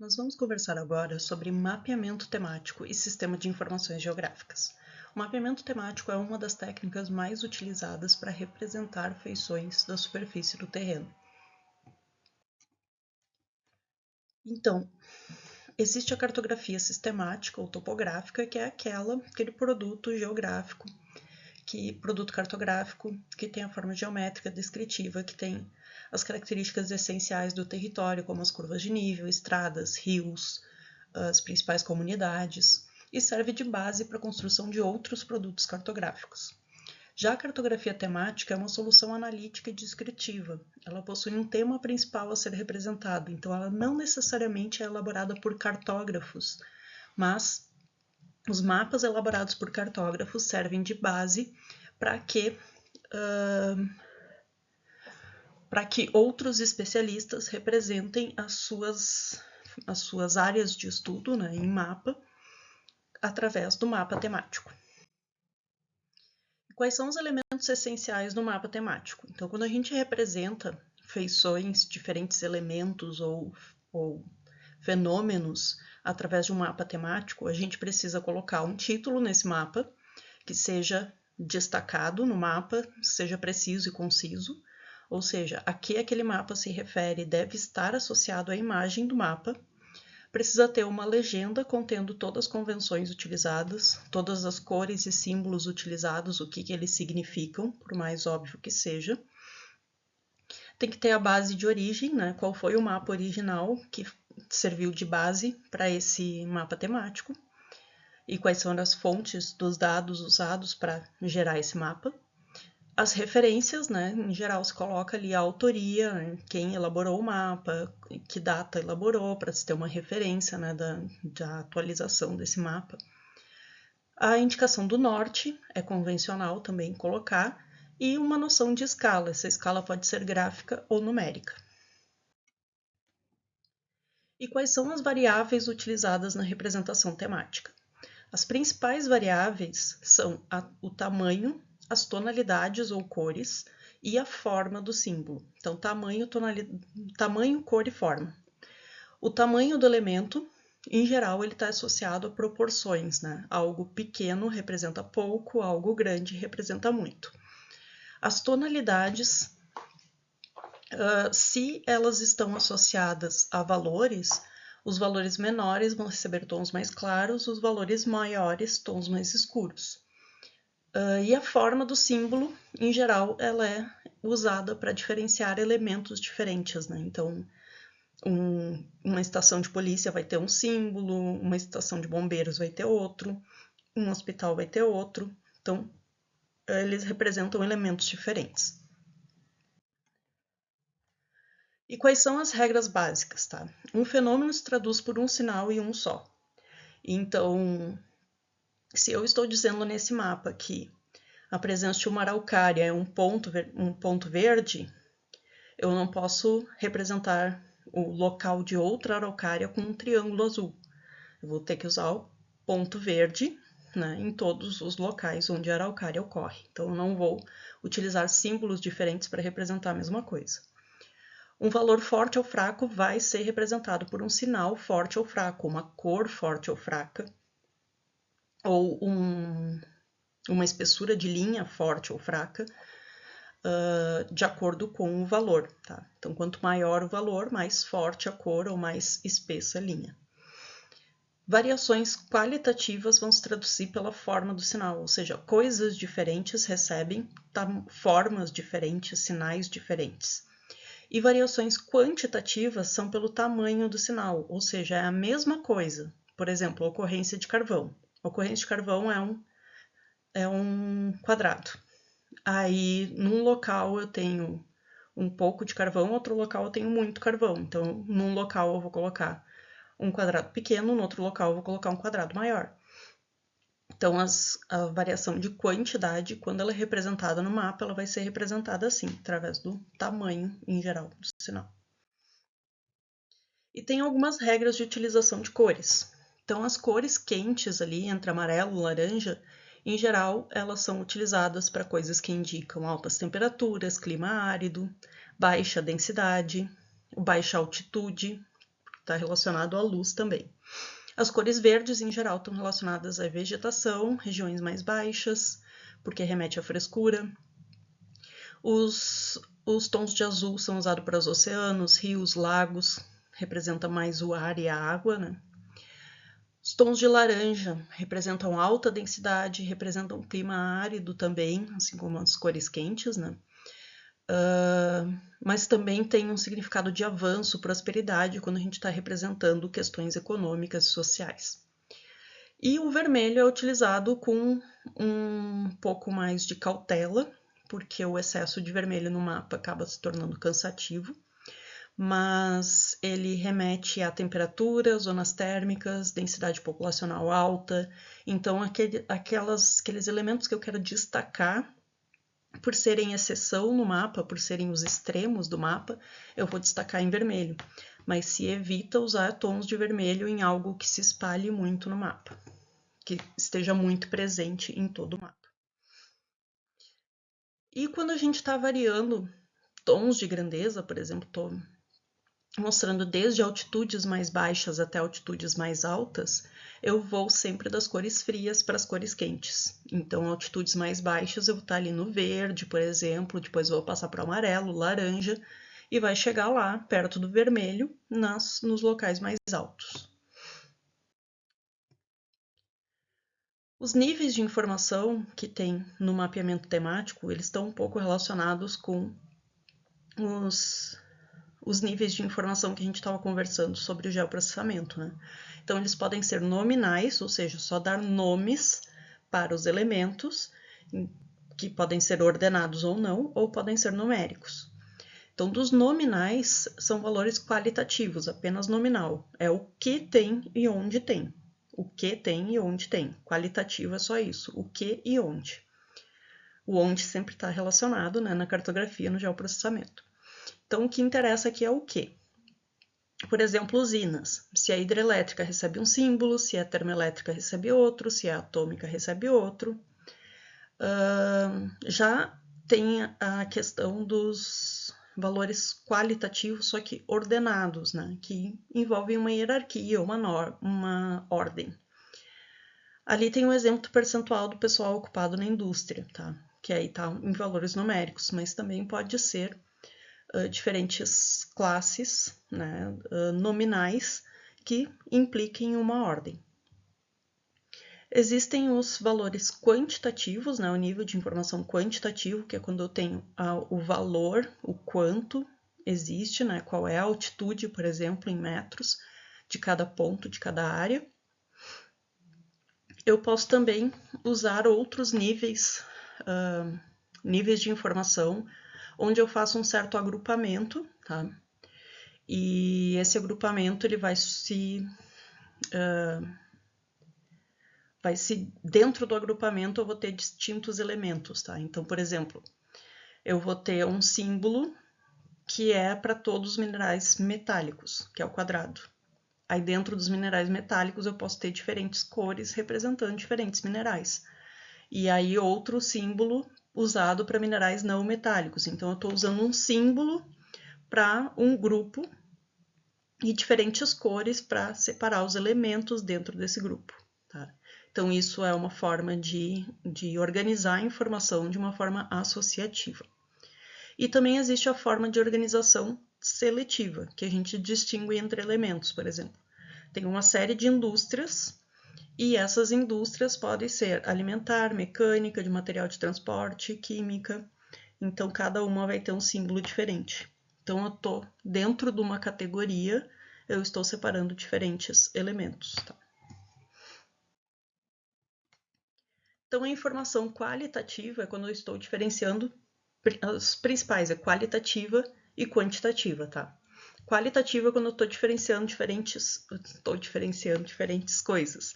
Nós vamos conversar agora sobre mapeamento temático e sistema de informações geográficas. O mapeamento temático é uma das técnicas mais utilizadas para representar feições da superfície do terreno. Então, existe a cartografia sistemática ou topográfica, que é aquele produto geográfico, produto cartográfico, que tem a forma geométrica descritiva, que tem as características essenciais do território, como as curvas de nível, estradas, rios, as principais comunidades, e serve de base para a construção de outros produtos cartográficos. Já a cartografia temática é uma solução analítica e descritiva. Ela possui um tema principal a ser representado, então ela não necessariamente é elaborada por cartógrafos, mas os mapas elaborados por cartógrafos servem de base para que outros especialistas representem as suas áreas de estudo, né, em mapa, através do mapa temático. Quais são os elementos essenciais do mapa temático? Então, quando a gente representa feições, diferentes elementos ou fenômenos através de um mapa temático, a gente precisa colocar um título nesse mapa, que seja destacado no mapa, seja preciso e conciso, ou seja, a que aquele mapa se refere deve estar associado à imagem do mapa. Precisa ter uma legenda contendo todas as convenções utilizadas, todas as cores e símbolos utilizados, o que eles significam, por mais óbvio que seja. Tem que ter a base de origem, né? Qual foi o mapa original que serviu de base para esse mapa temático e quais são as fontes dos dados usados para gerar esse mapa. As referências, né? Em geral, se coloca ali a autoria, né? Quem elaborou o mapa, que data elaborou, para se ter uma referência, né? da atualização desse mapa. A indicação do norte é convencional também colocar, e uma noção de escala. Essa escala pode ser gráfica ou numérica. E quais são as variáveis utilizadas na representação temática? As principais variáveis são o tamanho, as tonalidades ou cores e a forma do símbolo. Então, tamanho, cor e forma. O tamanho do elemento, em geral, ele está associado a proporções, né? Algo pequeno representa pouco, algo grande representa muito. As tonalidades, se elas estão associadas a valores, os valores menores vão receber tons mais claros, os valores maiores, tons mais escuros. E a forma do símbolo, em geral, ela é usada para diferenciar elementos diferentes, né? Então, uma estação de polícia vai ter um símbolo, uma estação de bombeiros vai ter outro, um hospital vai ter outro. Então, eles representam elementos diferentes. E quais são as regras básicas, tá? Um fenômeno se traduz por um sinal e um só. Então, se eu estou dizendo nesse mapa que a presença de uma araucária é um ponto verde, eu não posso representar o local de outra araucária com um triângulo azul. Eu vou ter que usar o ponto verde, né, em todos os locais onde a araucária ocorre. Então, eu não vou utilizar símbolos diferentes para representar a mesma coisa. Um valor forte ou fraco vai ser representado por um sinal forte ou fraco, uma cor forte ou fraca, ou uma espessura de linha forte ou fraca, de acordo com o valor, tá? Então, quanto maior o valor, mais forte a cor ou mais espessa a linha. Variações qualitativas vão se traduzir pela forma do sinal, ou seja, coisas diferentes recebem formas diferentes, sinais diferentes. E variações quantitativas são pelo tamanho do sinal, ou seja, é a mesma coisa. Por exemplo, ocorrência de carvão. A ocorrência de carvão é um quadrado. Aí, num local eu tenho um pouco de carvão, outro local eu tenho muito carvão. Então, num local eu vou colocar um quadrado pequeno, no outro local eu vou colocar um quadrado maior. Então, a variação de quantidade, quando ela é representada no mapa, ela vai ser representada assim, através do tamanho, em geral, do sinal. E tem algumas regras de utilização de cores. Então, as cores quentes ali, entre amarelo e laranja, em geral, elas são utilizadas para coisas que indicam altas temperaturas, clima árido, baixa densidade, baixa altitude, está relacionado à luz também. As cores verdes, em geral, estão relacionadas à vegetação, regiões mais baixas, porque remete à frescura. Os tons de azul são usados para os oceanos, rios, lagos, representa mais o ar e a água, né? Os tons de laranja representam alta densidade, representam um clima árido também, assim como as cores quentes, né? Mas também tem um significado de avanço, prosperidade, quando a gente está representando questões econômicas e sociais. E o vermelho é utilizado com um pouco mais de cautela, porque o excesso de vermelho no mapa acaba se tornando cansativo, mas ele remete à temperatura, zonas térmicas, densidade populacional alta. Então, aqueles elementos que eu quero destacar, por serem exceção no mapa, por serem os extremos do mapa, eu vou destacar em vermelho. Mas se evita usar tons de vermelho em algo que se espalhe muito no mapa, que esteja muito presente em todo o mapa. E quando a gente está variando tons de grandeza, por exemplo, estou mostrando desde altitudes mais baixas até altitudes mais altas, eu vou sempre das cores frias para as cores quentes. Então, altitudes mais baixas eu vou estar ali no verde, por exemplo, depois vou passar para o amarelo, laranja, e vai chegar lá, perto do vermelho, nos locais mais altos. Os níveis de informação que tem no mapeamento temático, eles estão um pouco relacionados com os níveis de informação que a gente estava conversando sobre o geoprocessamento, né? Então, eles podem ser nominais, ou seja, só dar nomes para os elementos, que podem ser ordenados ou não, ou podem ser numéricos. Então, dos nominais, são valores qualitativos, apenas nominal. É o que tem e onde tem. O que tem e onde tem. Qualitativo é só isso, o que e onde. O onde sempre está relacionado, né, na cartografia, no geoprocessamento. Então, o que interessa aqui é o que. Por exemplo, usinas. Se a hidrelétrica recebe um símbolo, se a termoelétrica recebe outro, se a atômica recebe outro. Já tem a questão dos valores qualitativos, só que ordenados, né? Que envolvem uma hierarquia, uma ordem. Ali tem um exemplo do percentual do pessoal ocupado na indústria, tá? Que aí está em valores numéricos, mas também pode ser diferentes classes, né, nominais que impliquem uma ordem. Existem os valores quantitativos, né, o nível de informação quantitativo, que é quando eu tenho o valor, o quanto existe, né, qual é a altitude, por exemplo, em metros, de cada ponto, de cada área. Eu posso também usar outros níveis de informação, onde eu faço um certo agrupamento, tá? E esse agrupamento ele vai se dentro do agrupamento eu vou ter distintos elementos, tá? Então, por exemplo, eu vou ter um símbolo que é para todos os minerais metálicos, que é o quadrado. Aí dentro dos minerais metálicos eu posso ter diferentes cores representando diferentes minerais. E aí outro símbolo usado para minerais não metálicos. Então eu estou usando um símbolo para um grupo e diferentes cores para separar os elementos dentro desse grupo. Tá? Então isso é uma forma de organizar a informação de uma forma associativa. E também existe a forma de organização seletiva, que a gente distingue entre elementos, por exemplo. Tem uma série de indústrias e essas indústrias podem ser alimentar, mecânica, de material de transporte, química. Então, cada uma vai ter um símbolo diferente. Então, eu estou dentro de uma categoria, eu estou separando diferentes elementos. Tá? Então, a informação qualitativa é quando eu estou diferenciando as principais, é qualitativa e quantitativa, tá? Qualitativa é quando eu estou diferenciando diferentes coisas.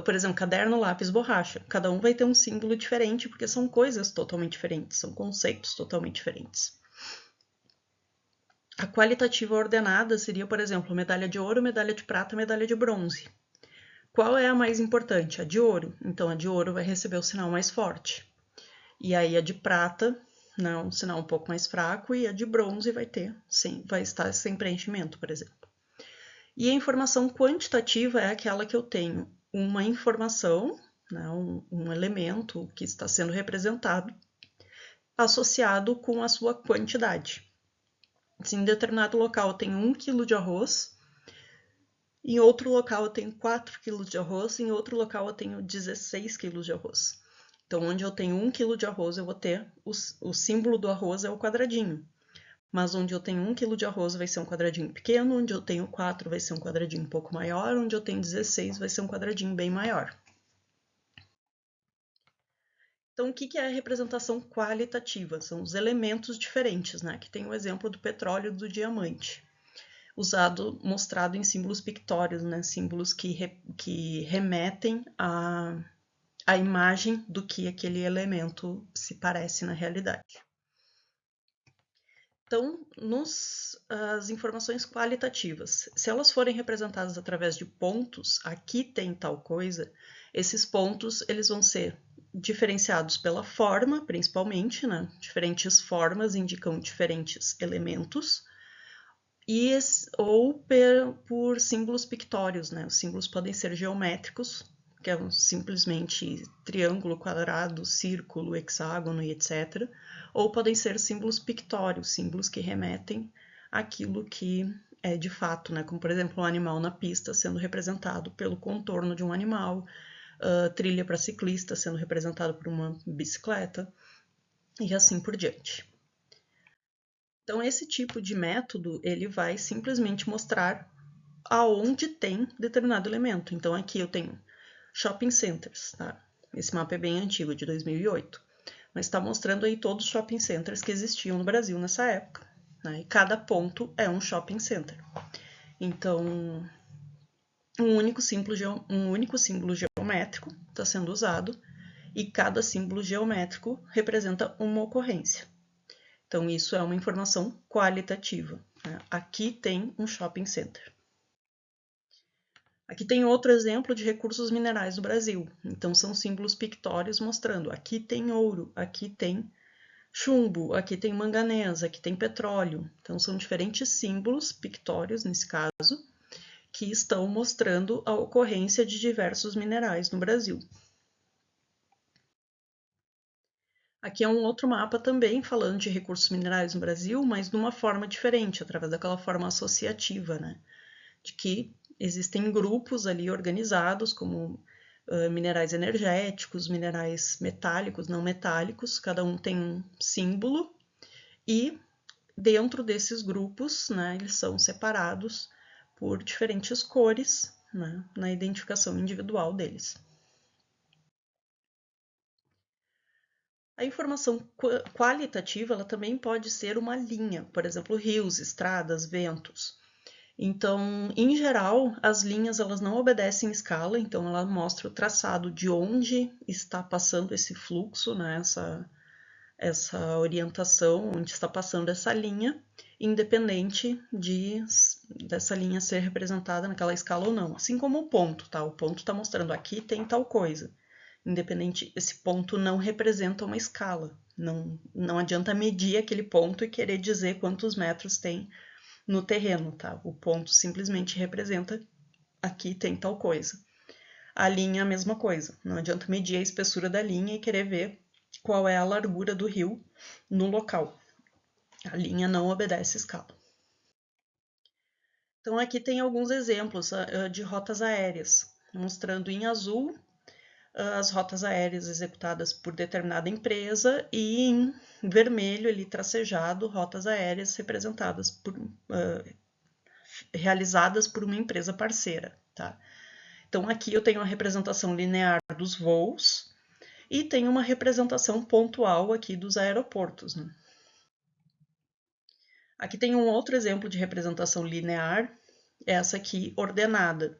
Por exemplo, caderno, lápis, borracha. Cada um vai ter um símbolo diferente, porque são coisas totalmente diferentes, são conceitos totalmente diferentes. A qualitativa ordenada seria, por exemplo, medalha de ouro, medalha de prata, medalha de bronze. Qual é a mais importante? A de ouro. Então, a de ouro vai receber o sinal mais forte. E aí, a de prata, não, um sinal um pouco mais fraco, e a de bronze vai estar sem preenchimento, por exemplo. E a informação quantitativa é aquela que eu tenho uma informação, né, um elemento que está sendo representado, associado com a sua quantidade. Se em determinado local eu tenho 1 kg de arroz, em outro local eu tenho 4 kg de arroz, em outro local eu tenho 16 kg de arroz. Então, onde eu tenho 1 kg de arroz, eu vou ter o símbolo do arroz é o quadradinho. Mas onde eu tenho 1 kg de arroz vai ser um quadradinho pequeno, onde eu tenho 4 vai ser um quadradinho um pouco maior, onde eu tenho 16 vai ser um quadradinho bem maior. Então, o que é a representação qualitativa? São os elementos diferentes, né? Que tem o exemplo do petróleo e do diamante, mostrado em símbolos pictóricos, né? Símbolos que remetem à imagem do que aquele elemento se parece na realidade. Então, as informações qualitativas, se elas forem representadas através de pontos, aqui tem tal coisa, esses pontos eles vão ser diferenciados pela forma, principalmente, né? Diferentes formas indicam diferentes elementos, ou por símbolos pictórios, né? Os símbolos podem ser geométricos, que é simplesmente triângulo, quadrado, círculo, hexágono e etc. Ou podem ser símbolos pictórios, símbolos que remetem àquilo que é de fato, né? Como, por exemplo, um animal na pista sendo representado pelo contorno de um animal, trilha para ciclista sendo representado por uma bicicleta, e assim por diante. Então, esse tipo de método, ele vai simplesmente mostrar aonde tem determinado elemento. Então, aqui eu tenho shopping centers, tá? Esse mapa é bem antigo, de 2008, mas está mostrando aí todos os shopping centers que existiam no Brasil nessa época, né? E cada ponto é um shopping center. Então, um único símbolo geométrico está sendo usado e cada símbolo geométrico representa uma ocorrência. Então, isso é uma informação qualitativa, né? Aqui tem um shopping center. Aqui tem outro exemplo de recursos minerais do Brasil. Então, são símbolos pictórios mostrando aqui tem ouro, aqui tem chumbo, aqui tem manganês, aqui tem petróleo. Então, são diferentes símbolos pictórios, nesse caso, que estão mostrando a ocorrência de diversos minerais no Brasil. Aqui é um outro mapa também falando de recursos minerais no Brasil, mas de uma forma diferente, através daquela forma associativa, né? De que existem grupos ali organizados, como minerais energéticos, minerais metálicos, não metálicos, cada um tem um símbolo, e dentro desses grupos, né, eles são separados por diferentes cores, né, na identificação individual deles. A informação qualitativa ela também pode ser uma linha, por exemplo, rios, estradas, ventos. Então, em geral, as linhas elas não obedecem escala, então ela mostra o traçado de onde está passando esse fluxo, né, essa orientação, onde está passando essa linha, independente dessa linha ser representada naquela escala ou não. Assim como o ponto, tá? O ponto está mostrando aqui tem tal coisa. Independente, esse ponto não representa uma escala. Não adianta medir aquele ponto e querer dizer quantos metros tem no terreno, tá? O ponto simplesmente representa aqui tem tal coisa. A linha é a mesma coisa. Não adianta medir a espessura da linha e querer ver qual é a largura do rio no local. A linha não obedece escala. Então aqui tem alguns exemplos de rotas aéreas, mostrando em azul as rotas aéreas executadas por determinada empresa e em vermelho ali tracejado rotas aéreas realizadas por uma empresa parceira, tá? Então aqui eu tenho a representação linear dos voos e tenho uma representação pontual aqui dos aeroportos, né? Aqui tem um outro exemplo de representação linear, essa aqui ordenada,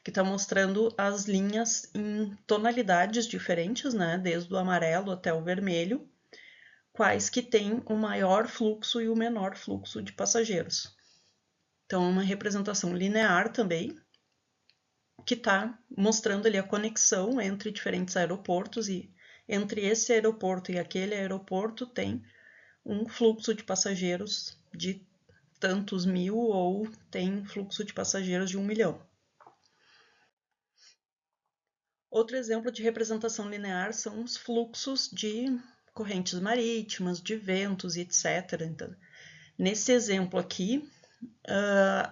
que está mostrando as linhas em tonalidades diferentes, né? Desde o amarelo até o vermelho, quais que têm o maior fluxo e o menor fluxo de passageiros. Então, uma representação linear também, que está mostrando ali a conexão entre diferentes aeroportos e entre esse aeroporto e aquele aeroporto tem um fluxo de passageiros de tantos mil ou tem fluxo de passageiros de 1 milhão. Outro exemplo de representação linear são os fluxos de correntes marítimas, de ventos e etc. Então, nesse exemplo aqui,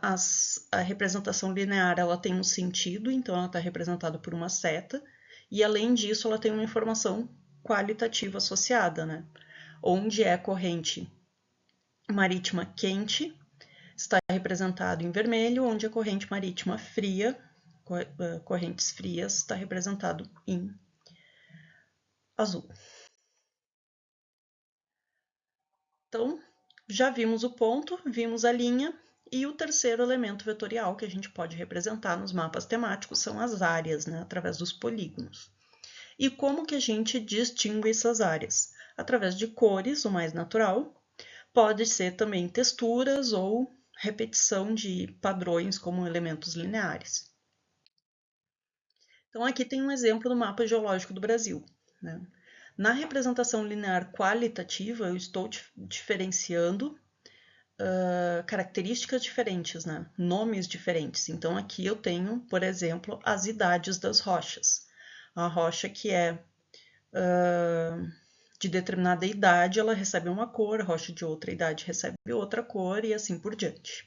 a representação linear ela tem um sentido, então ela está representada por uma seta, e além disso ela tem uma informação qualitativa associada, né? Onde é corrente marítima quente, está representado em vermelho, onde a corrente marítima fria, correntes frias, está representado em azul. Então, já vimos o ponto, vimos a linha, e o terceiro elemento vetorial que a gente pode representar nos mapas temáticos são as áreas, né, através dos polígonos. E como que a gente distingue essas áreas? Através de cores, o mais natural, pode ser também texturas ou repetição de padrões como elementos lineares. Então, aqui tem um exemplo do mapa geológico do Brasil, né? Na representação linear qualitativa, eu estou diferenciando características diferentes, né? Nomes diferentes. Então, aqui eu tenho, por exemplo, as idades das rochas. A rocha que é de determinada idade, ela recebe uma cor, a rocha de outra idade recebe outra cor e assim por diante.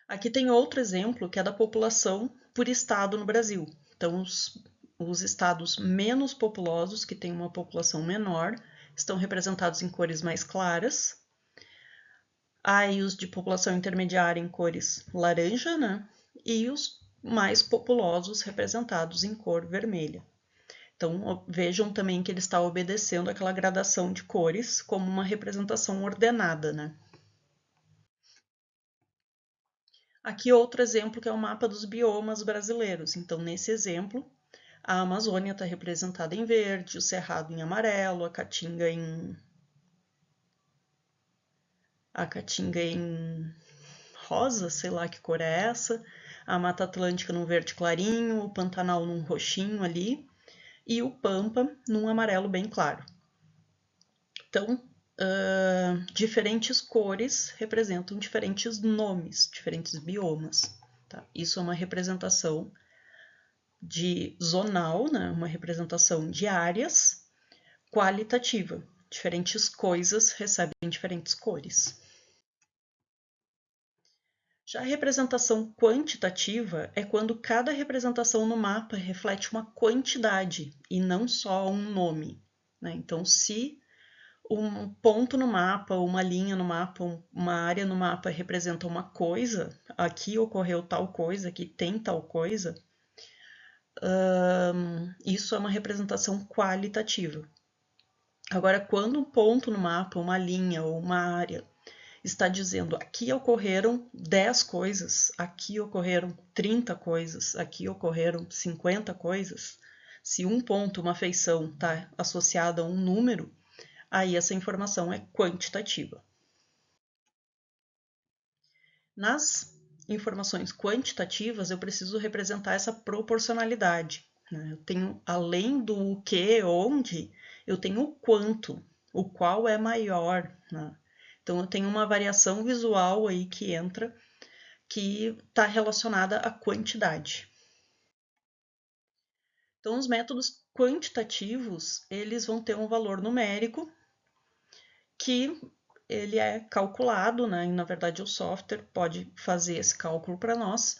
Aqui tem outro exemplo que é da população por estado no Brasil. Então, os estados menos populosos, que têm uma população menor, estão representados em cores mais claras. Aí os de população intermediária em cores laranja, né? E os mais populosos representados em cor vermelha. Então, vejam também que ele está obedecendo aquela gradação de cores como uma representação ordenada, né? Aqui outro exemplo que é o mapa dos biomas brasileiros. Então, nesse exemplo, a Amazônia está representada em verde, o Cerrado em amarelo, a Caatinga em rosa, sei lá que cor é essa, a Mata Atlântica num verde clarinho, o Pantanal num roxinho ali e o Pampa num amarelo bem claro. Então, diferentes cores representam diferentes nomes, diferentes biomas. Tá? Isso é uma representação de zonal, né? Uma representação de áreas qualitativa. Diferentes coisas recebem diferentes cores. Já a representação quantitativa é quando cada representação no mapa reflete uma quantidade e não só um nome, né? Então, se um ponto no mapa, uma linha no mapa, uma área no mapa representa uma coisa, aqui ocorreu tal coisa, aqui tem tal coisa, isso é uma representação qualitativa. Agora, quando um ponto no mapa, uma linha ou uma área está dizendo aqui ocorreram 10 coisas, aqui ocorreram 30 coisas, aqui ocorreram 50 coisas, se um ponto, uma feição, está associada a um número, aí essa informação é quantitativa. Nas informações quantitativas, eu preciso representar essa proporcionalidade. Né? Eu tenho, além do o que, onde, eu tenho o quanto, o qual é maior. Né? Então, eu tenho uma variação visual aí que entra, que está relacionada à quantidade. Então, os métodos quantitativos, eles vão ter um valor numérico que ele é calculado, né? E, na verdade, o software pode fazer esse cálculo para nós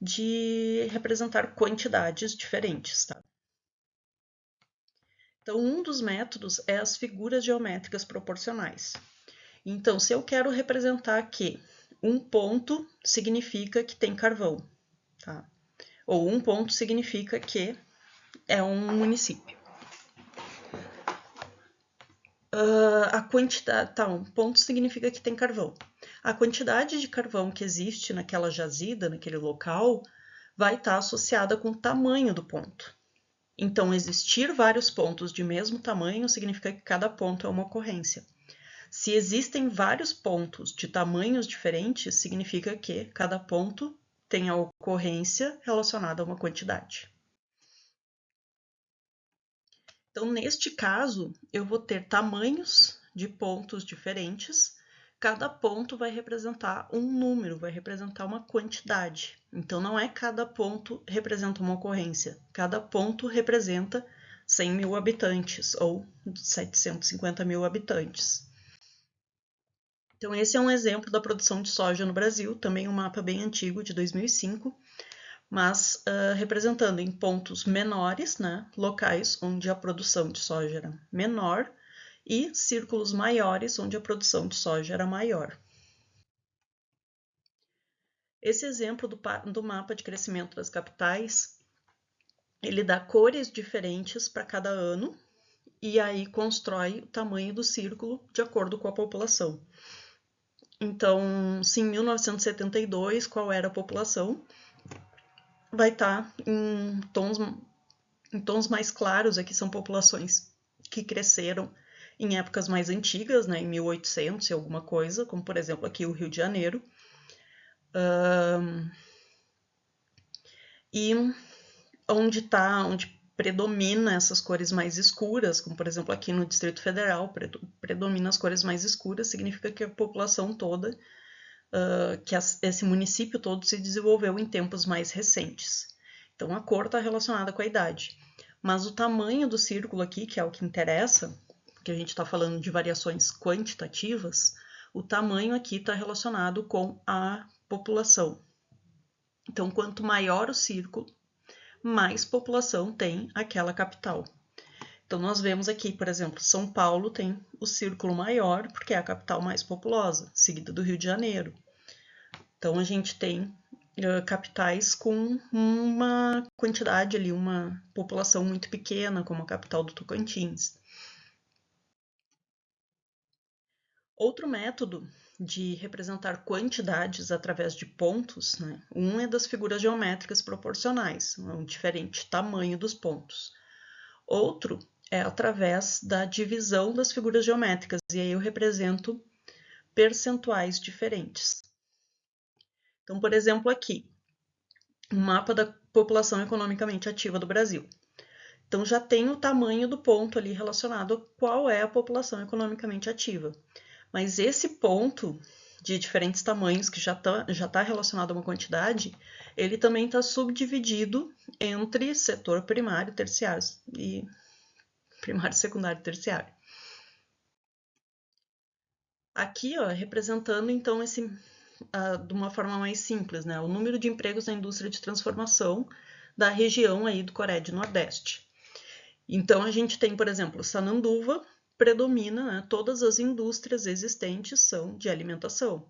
de representar quantidades diferentes, tá? Então, um dos métodos é as figuras geométricas proporcionais. Então, se eu quero representar que um ponto significa que tem carvão, tá? Ou um ponto significa que é um município. A quantidade, tá, um ponto significa que tem carvão. A quantidade de carvão que existe naquela jazida, naquele local, vai estar associada com o tamanho do ponto. Então, existir vários pontos de mesmo tamanho significa que cada ponto é uma ocorrência. Se existem vários pontos de tamanhos diferentes, significa que cada ponto tem a ocorrência relacionada a uma quantidade. Então, neste caso, eu vou ter tamanhos de pontos diferentes. Cada ponto vai representar um número, vai representar uma quantidade. Então, não é cada ponto representa uma ocorrência. Cada ponto representa 100 mil habitantes ou 750 mil habitantes. Então, esse é um exemplo da produção de soja no Brasil, também um mapa bem antigo, de 2005, mas representando em pontos menores, né, locais onde a produção de soja era menor, e círculos maiores, onde a produção de soja era maior. Esse exemplo do mapa de crescimento das capitais, ele dá cores diferentes para cada ano, e aí constrói o tamanho do círculo de acordo com a população. Então, se em 1972, qual era a população? Vai estar em tons mais claros, aqui são populações que cresceram em épocas mais antigas, né, em 1800 e alguma coisa, como por exemplo aqui o Rio de Janeiro. E onde predomina essas cores mais escuras, como por exemplo aqui no Distrito Federal, predomina as cores mais escuras, significa que a população toda, que esse município todo se desenvolveu em tempos mais recentes. Então a cor está relacionada com a idade. Mas o tamanho do círculo aqui, que é o que interessa, que a gente está falando de variações quantitativas, o tamanho aqui está relacionado com a população. Então, quanto maior o círculo, mais população tem aquela capital. Então, nós vemos aqui, por exemplo, São Paulo tem o círculo maior, porque é a capital mais populosa, seguida do Rio de Janeiro. Então, a gente tem capitais com uma quantidade ali, uma população muito pequena, como a capital do Tocantins. Outro método de representar quantidades através de pontos, né? Um é das figuras geométricas proporcionais, um diferente tamanho dos pontos. Outro é através da divisão das figuras geométricas, e aí eu represento percentuais diferentes. Então, por exemplo, aqui, um mapa da população economicamente ativa do Brasil. Então, já tem o tamanho do ponto ali relacionado a qual é a população economicamente ativa. Mas esse ponto de diferentes tamanhos, que já tá relacionado a uma quantidade, ele também está subdividido entre setor primário, terciário e primário, secundário e terciário. Aqui, ó, representando então esse de uma forma mais simples, né, o número de empregos na indústria de transformação da região aí do Coreia do Nordeste. Então a gente tem, por exemplo, Sananduva predomina, né, todas as indústrias existentes são de alimentação.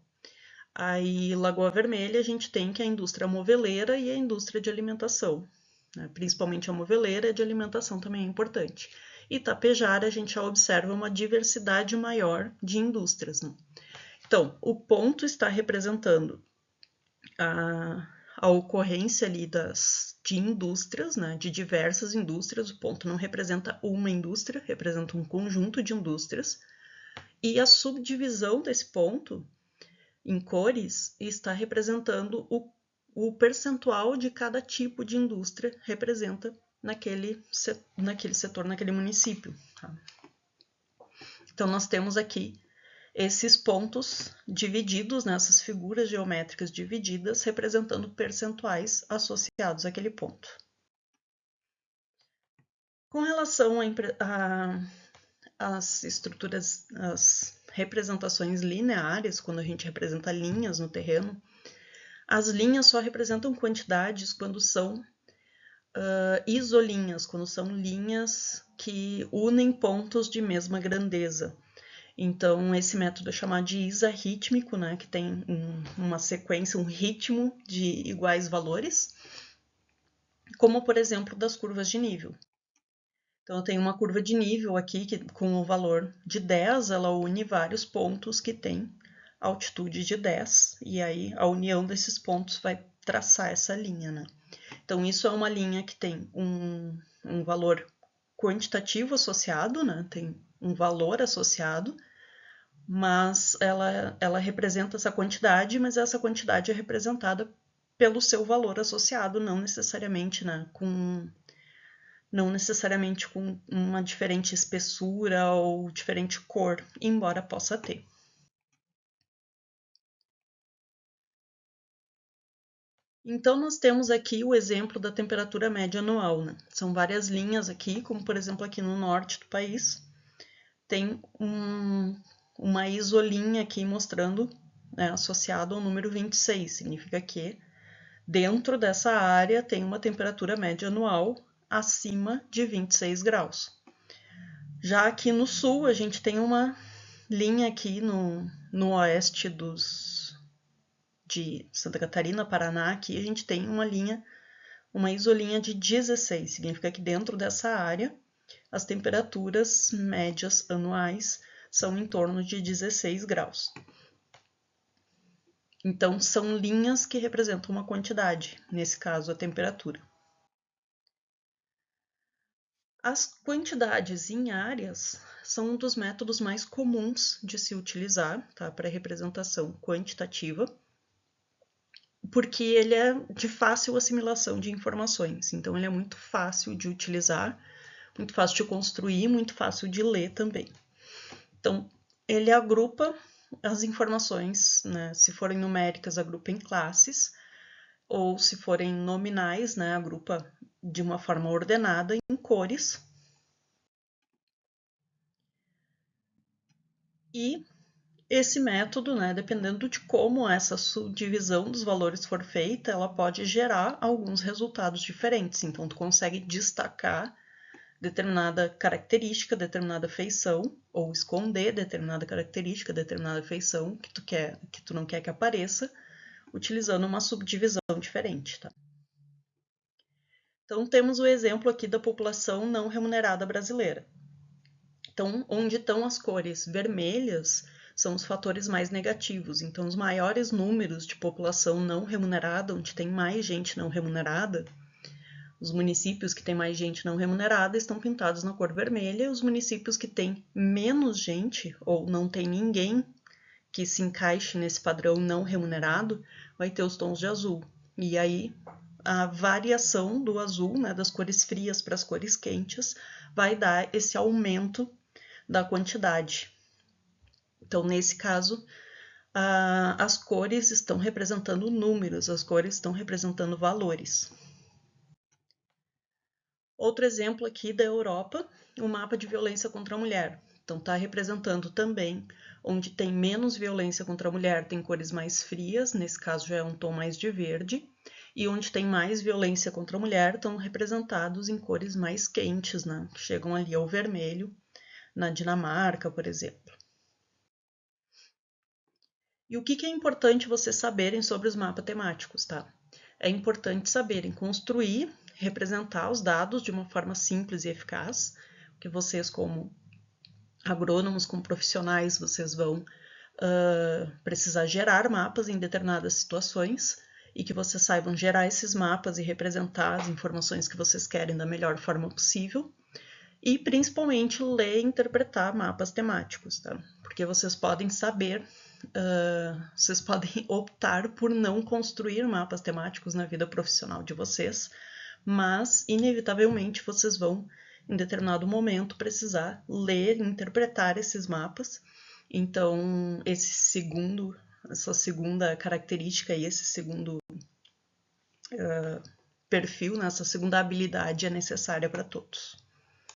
Aí, Lagoa Vermelha, a gente tem que a indústria moveleira e a indústria de alimentação, né? Principalmente a moveleira, e a de alimentação também é importante. E Tapejara, a gente já observa uma diversidade maior de indústrias, né? Então, o ponto está representando a ocorrência ali de indústrias, né? De diversas indústrias. O ponto não representa uma indústria, representa um conjunto de indústrias. E a subdivisão desse ponto em cores está representando o percentual de cada tipo de indústria representa naquele setor, naquele município. Tá? Então, nós temos aqui esses pontos divididos, nessas figuras geométricas divididas, representando percentuais associados àquele ponto. Com relação às estruturas, às representações lineares, quando a gente representa linhas no terreno, as linhas só representam quantidades quando são isolinhas, quando são linhas que unem pontos de mesma grandeza. Então, esse método é chamado de isarrítmico, né, que tem uma sequência, um ritmo de iguais valores, como, por exemplo, das curvas de nível. Então, eu tenho uma curva de nível aqui que, com o valor de 10, ela une vários pontos que têm altitude de 10, e aí a união desses pontos vai traçar essa linha, né? Então, isso é uma linha que tem um valor quantitativo associado, né? Tem um valor associado, mas ela representa essa quantidade, mas essa quantidade é representada pelo seu valor associado, não necessariamente, né, não necessariamente com uma diferente espessura ou diferente cor, embora possa ter. Então, nós temos aqui o exemplo da temperatura média anual, né? São várias linhas aqui, como por exemplo aqui no norte do país, tem uma isolinha aqui mostrando, né, associado ao número 26, significa que dentro dessa área tem uma temperatura média anual acima de 26 graus. Já aqui no sul, a gente tem uma linha aqui no oeste de Santa Catarina, Paraná, aqui a gente tem uma isolinha de 16, significa que dentro dessa área as temperaturas médias anuais são em torno de 16 graus. Então, são linhas que representam uma quantidade, nesse caso, a temperatura. As quantidades em áreas são um dos métodos mais comuns de se utilizar, tá, para representação quantitativa, porque ele é de fácil assimilação de informações. Então, ele é muito fácil de utilizar, muito fácil de construir, muito fácil de ler também. Então, ele agrupa as informações, né? Se forem numéricas, agrupa em classes, ou se forem nominais, né? Agrupa de uma forma ordenada em cores. E esse método, né, dependendo de como essa subdivisão dos valores for feita, ela pode gerar alguns resultados diferentes. Então, tu consegue destacar determinada característica, determinada feição, ou esconder determinada característica, determinada feição que tu não quer que apareça, utilizando uma subdivisão diferente, tá? Então, temos o exemplo aqui da população não remunerada brasileira. Então, onde estão as cores vermelhas são os fatores mais negativos. Então, os maiores números de população não remunerada, onde tem mais gente não remunerada, os municípios que têm mais gente não remunerada estão pintados na cor vermelha, os municípios que têm menos gente ou não tem ninguém que se encaixe nesse padrão não remunerado, vai ter os tons de azul. E aí a variação do azul, né, das cores frias para as cores quentes, vai dar esse aumento da quantidade. Então, nesse caso, as cores estão representando números, as cores estão representando valores. Outro exemplo aqui da Europa, o mapa de violência contra a mulher. Então, está representando também onde tem menos violência contra a mulher, tem cores mais frias, nesse caso já é um tom mais de verde, e onde tem mais violência contra a mulher estão representados em cores mais quentes, né? Chegam ali ao vermelho, na Dinamarca, por exemplo. E o que é importante vocês saberem sobre os mapas temáticos, tá? É importante saberem construir, representar os dados de uma forma simples e eficaz, que vocês, como agrônomos, como profissionais, vocês vão precisar gerar mapas em determinadas situações e que vocês saibam gerar esses mapas e representar as informações que vocês querem da melhor forma possível. E principalmente ler e interpretar mapas temáticos, tá? Porque vocês podem saber, vocês podem optar por não construir mapas temáticos na vida profissional de vocês, mas inevitavelmente vocês vão, em determinado momento, precisar ler e interpretar esses mapas. Então, essa segunda característica e esse segundo perfil, né, essa segunda habilidade é necessária para todos.